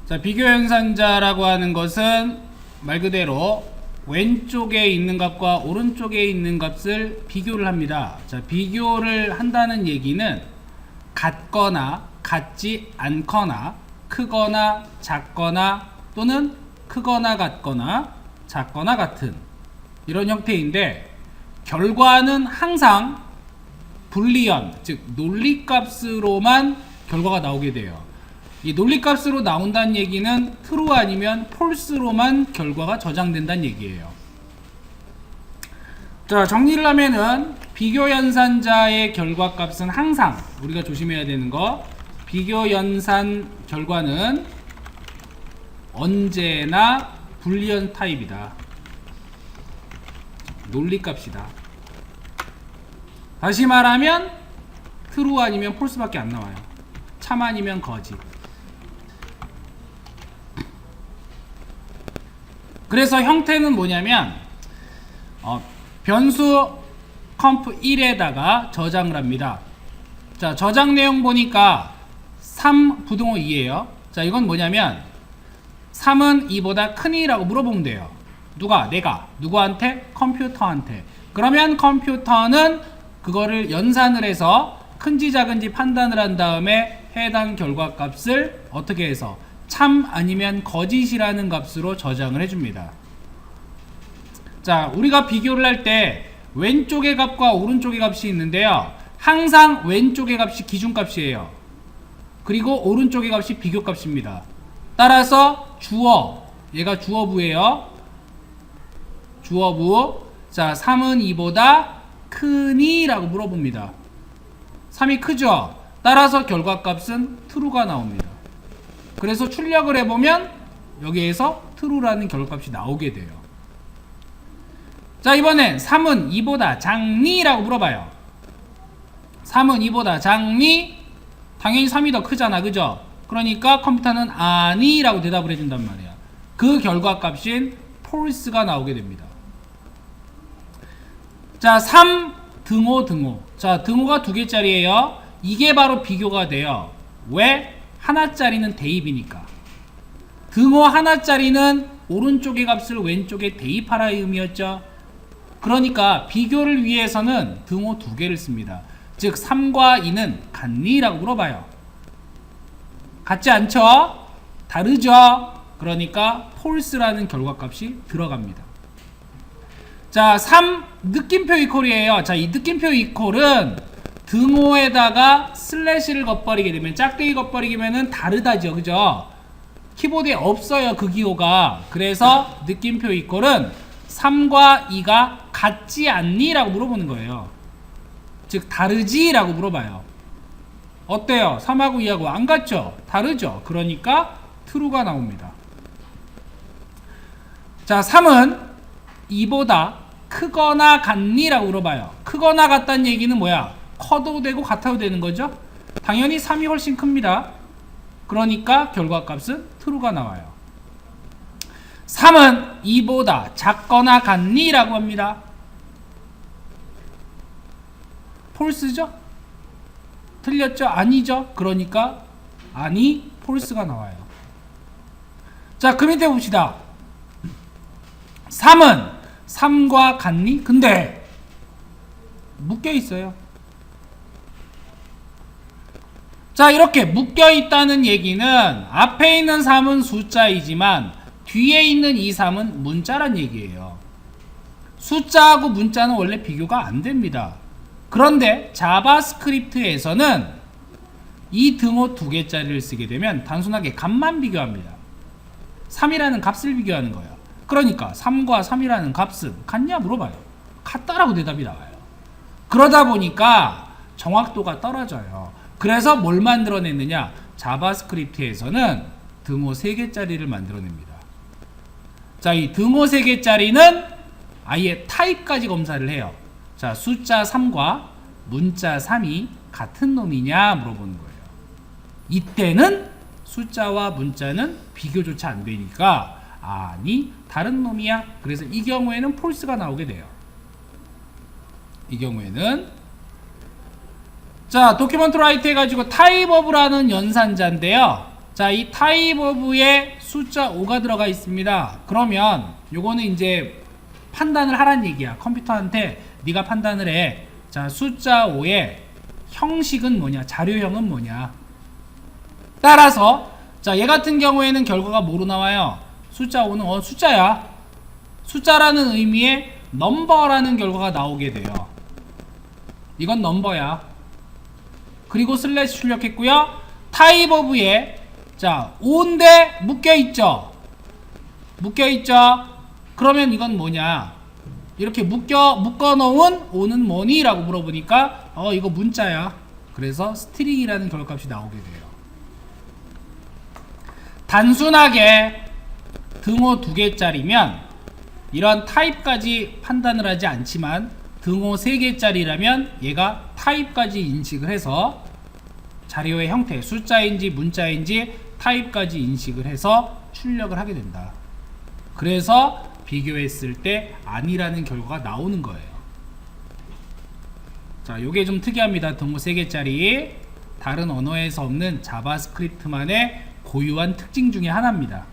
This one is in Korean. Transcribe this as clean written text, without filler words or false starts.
자, 비교 연산자라고 하는 것은 말 그대로 왼쪽에 있는 값과 오른쪽에 있는 값을 비교를 합니다. 자, 비교를 한다는 얘기는 같거나 같지 않거나 크거나 작거나 또는 크거나 같거나 작거나 같은 이런 형태인데, 결과는 항상 불리언, 즉 논리값으로만 결과가 나오게 돼요. 이 논리값으로 나온다는 얘기는 true 아니면 false로만 결과가 저장된다는 얘기예요. 자, 정리를 하면은 비교 연산자의 결과값은 항상 우리가 조심해야 되는 거, 비교 연산 결과는 언제나 불리언 타입이다. 논리값이다. 다시 말하면 true 아니면 false밖에 안 나와요. 참 아니면 거짓. 그래서 형태는 뭐냐면 변수 컴프 1에다가 저장을 합니다. 자, 저장 내용 보니까 3 부등호 2예요. 자, 이건 뭐냐면 3은 2보다 크니? 라고 물어보면 돼요. 누가? 내가. 누구한테? 컴퓨터한테. 그러면 컴퓨터는 그거를 연산을 해서 큰지 작은지 판단을 한 다음에 해당 결과값을 어떻게 해서 참 아니면 거짓이라는 값으로 저장을 해줍니다. 자, 우리가 비교를 할 때 왼쪽의 값과 오른쪽의 값이 있는데요, 항상 왼쪽의 값이 기준값이에요. 그리고 오른쪽의 값이 비교값입니다. 따라서 주어, 얘가 주어부예요. 주어부. 자, 3은 2보다 크니? 라고 물어봅니다. 3이 크죠? 따라서 결과값은 true가 나옵니다. 그래서 출력을 해보면 여기에서 true라는 결과값이 나오게 돼요. 자, 이번엔 3은 2보다 작니? 라고 물어봐요. 3은 2보다 작니? 당연히 3이 더 크잖아, 그죠? 그러니까 컴퓨터는 아니 라고 대답을 해준단 말이야. 그 결과값인 false가 나오게 됩니다. 자, 3 등호 등호. 자, 등호가 2개짜리예요. 이게 바로 비교가 돼요. 왜? 하나짜리는 대입이니까. 등호 하나짜리는 오른쪽의 값을 왼쪽에 대입하라의 의미였죠. 그러니까 비교를 위해서는 등호 2개를 씁니다. 즉 3과 2는 같니? 라고 물어봐요. 같지 않죠? 다르죠? 그러니까 false라는 결과값이 들어갑니다. 자, 3 느낌표 이퀄이에요. 자, 이 느낌표 이퀄은 등호에다가 슬래시를 겉버리게 되면, 짝대기 겉버리기면은 다르다죠, 그죠? 키보드에 없어요, 그 기호가. 그래서 느낌표 이퀄은 3과 2가 같지 않니? 라고 물어보는 거예요. 즉 다르지? 라고 물어봐요. 어때요? 3하고 2하고 안 같죠? 다르죠? 그러니까 true가 나옵니다. 자, 3은 2보다 크거나 같니? 라고 물어봐요. 크거나 같다는 얘기는 뭐야? 커도 되고 같아도 되는 거죠? 당연히 3이 훨씬 큽니다. 그러니까 결과값은 true가 나와요. 3은 2보다 작거나 같니? 라고 합니다. false죠? 틀렸죠? 아니죠? 그러니까 아니, false가 나와요. 자, 그 밑에 봅시다. 3은 3과 같니? 근데 묶여 있어요. 자, 이렇게 묶여 있다는 얘기는 앞에 있는 3은 숫자이지만 뒤에 있는 이 3은 문자란 얘기예요. 숫자하고 문자는 원래 비교가 안 됩니다. 그런데 자바스크립트에서는 이 등호 2개짜리를 쓰게 되면 단순하게 값만 비교합니다. 3이라는 값을 비교하는 거예요. 그러니까 3과 3이라는 값은 같냐 물어봐요. 같다라고 대답이 나와요. 그러다 보니까 정확도가 떨어져요. 그래서 뭘 만들어냈느냐? 자바스크립트에서는 등호 3개짜리를 만들어냅니다. 자, 이 등호 3개짜리는 아예 타입까지 검사를 해요. 자, 숫자 3과 문자 3이 같은 놈이냐 물어보는 거예요. 이때는 숫자와 문자는 비교조차 안 되니까 아니, 다른 놈이야. 그래서 이 경우에는 false가 나오게 돼요. 이 경우에는 자, 도큐먼트 라이트 해가지고 타입 오브라는 연산자인데요. 자, 이 타입 오브에 숫자 5가 들어가 있습니다. 그러면 요거는 이제 판단을 하란 얘기야. 컴퓨터한테 네가 판단을 해. 자, 숫자 5의 형식은 뭐냐, 자료형은 뭐냐. 따라서 자, 얘 같은 경우에는 결과가 뭐로 나와요? 숫자 5는 숫자야. 숫자라는 의미의 넘버라는 결과가 나오게 돼요. 이건 넘버야. 그리고 슬래시 출력했고요. 타입 오브에 자, 5인데 묶여있죠. 그러면 이건 뭐냐, 이렇게 묶어놓은 5는 뭐니? 라고 물어보니까 이거 문자야. 그래서 스트링이라는 결과값이 나오게 돼요. 단순하게 등호 2개짜리면 이런 타입까지 판단을 하지 않지만, 등호 3개짜리라면 얘가 타입까지 인식을 해서 자료의 형태, 숫자인지 문자인지 타입까지 인식을 해서 출력을 하게 된다. 그래서 비교했을 때 아니라는 결과가 나오는 거예요. 자, 요게 좀 특이합니다. 등호 3개짜리 다른 언어에서 없는 자바스크립트만의 고유한 특징 중에 하나입니다.